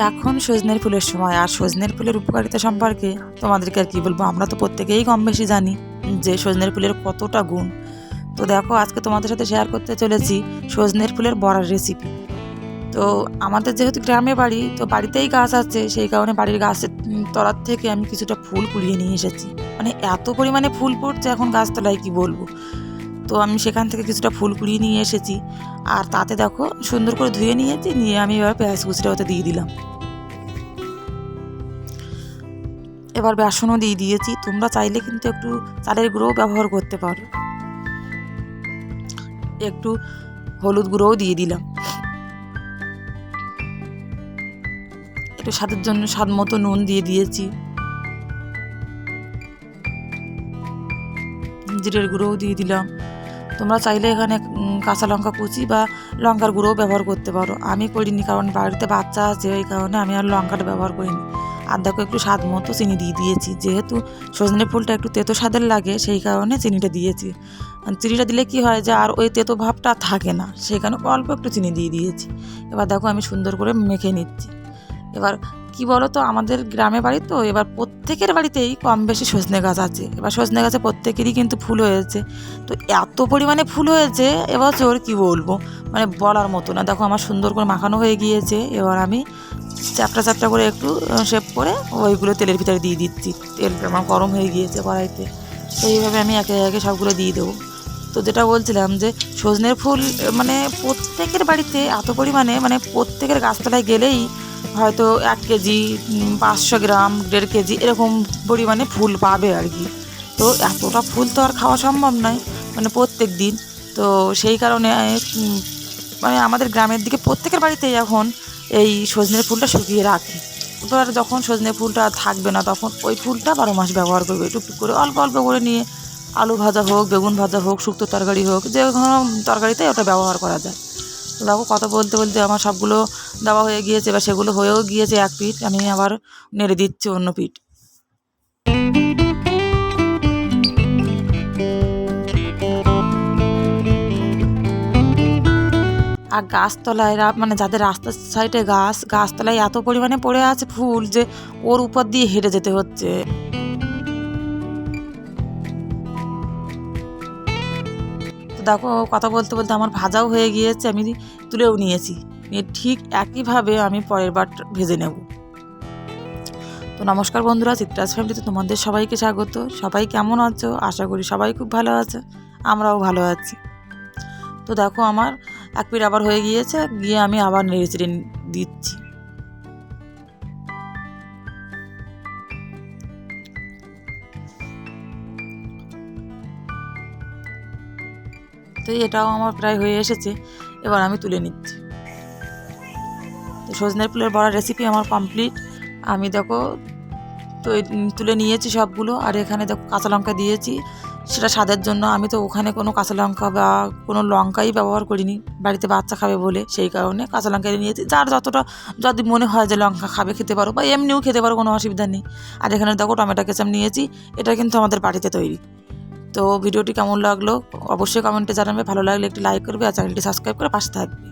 এখন সজনের ফুলের সময়, আর সজনের ফুলের উপকারিতা সম্পর্কে তোমাদেরকে আর কি বলবো, আমরা তো প্রত্যেকেই কম বেশি জানি যে সজনের ফুলের কতটা গুণ। তো দেখো, আজকে তোমাদের সাথে শেয়ার করতে চলেছি সজনের ফুলের বড়ার রেসিপি। তো আমাদের যেহেতু গ্রামে বাড়ি, তো বাড়িতেই গাছ আছে, সেই কারণে বাড়ির গাছের তলার থেকে আমি কিছুটা ফুল কুড়িয়ে নিয়ে এসেছি। মানে এত পরিমাণে ফুল পড়ছে এখন গাছতলায়, কি বলবো। তো আমি সেখান থেকে কিছুটা ফুল কুড়িয়ে নিয়ে এসেছি, আর তাতে দেখো সুন্দর করে ধুয়ে নিয়েছি, নিয়ে আমি এবার পেঁয়াজ কুচিটা ওতে দিয়ে দিলাম। এবার বেসনও দিয়ে দিয়েছি, তোমরা চাইলে কিন্তু একটু চালের গুঁড়োও ব্যবহার করতে পারো। একটু হলুদ গুঁড়োও দিয়ে দিলাম, একটু স্বাদের জন্য স্বাদ মতো নুন দিয়ে দিয়েছি, জিরের গুঁড়োও দিয়ে দিলাম। তোমরা চাইলে এখানে কাঁচা লঙ্কা কুচি বা লঙ্কার গুঁড়োও ব্যবহার করতে পারো। আমি করিনি, কারণ বাড়িতে বাচ্চা আছে, ওই কারণে আমি আর লঙ্কাটা ব্যবহার করিনি। আর দেখো, একটু স্বাদ মতো চিনি দিয়ে দিয়েছি, যেহেতু সজনে ফুলটা একটু তেতো স্বাদের লাগে, সেই কারণে চিনিটা দিয়েছি। চিনিটা দিলে কি হয় যে আর ওই তেতো ভাবটা থাকে না, সেখানে অল্প একটু চিনি দিয়ে দিয়েছি। এবার দেখো আমি সুন্দর করে মেখে নিচ্ছি। এবার কি বলো তো, আমাদের গ্রামে বাড়ি তো, এবার প্রত্যেকের বাড়িতেই কম বেশি সজনে গাছ আছে। এবার সজনে গাছে প্রত্যেকেরই কিন্তু ফুল হয়েছে। তো এত পরিমাণে ফুল হয়েছে এবছর, কি বলবো, মানে বলার মতো না। দেখো আমার সুন্দর করে মাখানো হয়ে গিয়েছে। এবার আমি চ্যাপটা চ্যাপটা করে একটু শেপ করে ওইগুলো তেলের ভিতরে দিয়ে দিচ্ছি। তেলটা আমার গরম হয়ে গিয়েছে কড়াইতে, তো এইভাবে আমি একে একে সবগুলো দিয়ে দেবো। তো যেটা বলছিলাম যে সজনের ফুল মানে প্রত্যেকের বাড়িতে এত পরিমাণে, মানে প্রত্যেকের গাছতলায় গেলেই হয়তো 1 কেজি, 500 গ্রাম, 1.5 কেজি এরকম পরিমাণে ফুল পাবে আর কি। তো এতটা ফুল তো আর খাওয়া সম্ভব নয়, মানে প্রত্যেক দিন। তো সেই কারণে মানে আমাদের গ্রামের দিকে প্রত্যেকের বাড়িতেই এখন এই সজনের ফুলটা শুকিয়ে রাখে। এবার যখন সজনে ফুলটা থাকবে না, তখন ওই ফুলটা 12 মাস ব্যবহার করবে, টুকটুক করে অল্প অল্প করে নিয়ে। আলু ভাজা হোক, বেগুন ভাজা হোক, শুক্তো তরকারি হোক, যে কোনো তরকারিতে ওটা ব্যবহার করা যায়। তো দেখো, কথা বলতে বলতে আমার সবগুলো দেওয়া হয়ে গিয়েছে, এবার সেগুলো হয়েও গিয়েছে এক পিঠ, আমি আবার নেড়ে দিচ্ছি অন্য পিঠ। আর গাছতলায় মানে যাদের রাস্তার সাইডে গাছতলায় এত পরিমাণে পড়ে আছে ফুল, যে ওর উপর দিয়ে হেঁটে যেতে হচ্ছে। তো দেখো, কথা বলতে বলতে আমার ভাজাও হয়ে গিয়েছে, আমি তুলেও নিয়েছি। ঠিক একইভাবে আমি পরের বার ভেজে নেব। তো নমস্কার বন্ধুরা, চিত্রাস ফ্যামিলিতে তোমাদের সবাইকে স্বাগত। সবাই কেমন আছো? আশা করি সবাই খুব ভালো আছে, আমরাও ভালো আছি। তো দেখো, আমার এক পিঠ আবার হয়ে গিয়েছে, গিয়ে আমি আবার নেড়ে চেড়ে দিচ্ছি। তো এটাও আমার প্রায় হয়ে এসেছে, এবার আমি তুলে নিচ্ছি। তো সজনের ফুলের বড়া রেসিপি আমার কমপ্লিট। আমি দেখো তো তুলে নিয়েছি সবগুলো, আর এখানে দেখো কাঁচা লঙ্কা দিয়েছি, সেটা স্বাদের জন্য। আমি তো ওখানে কোনো কাঁচা লঙ্কা বা কোনো লঙ্কাই ব্যবহার করিনি, বাড়িতে বাচ্চা খাবে বলে, সেই কারণে কাঁচা লঙ্কা নিয়েছি। যার যতটা যদি মনে হয় যে লঙ্কা খাবে খেতে পারো, বা এমনিও খেতে পারো, কোনো অসুবিধা নেই। আর এখানে দেখো টমেটো কেচাপ নিয়েছি, এটা কিন্তু আমাদের বাড়িতে তৈরি। তো ভিডিওটি কেমন লাগলো অবশ্যই কমেন্টে জানাবে, ভালো লাগলে একটি লাইক করবে, আর চ্যানেলটি সাবস্ক্রাইব করে পাশে থাকবে।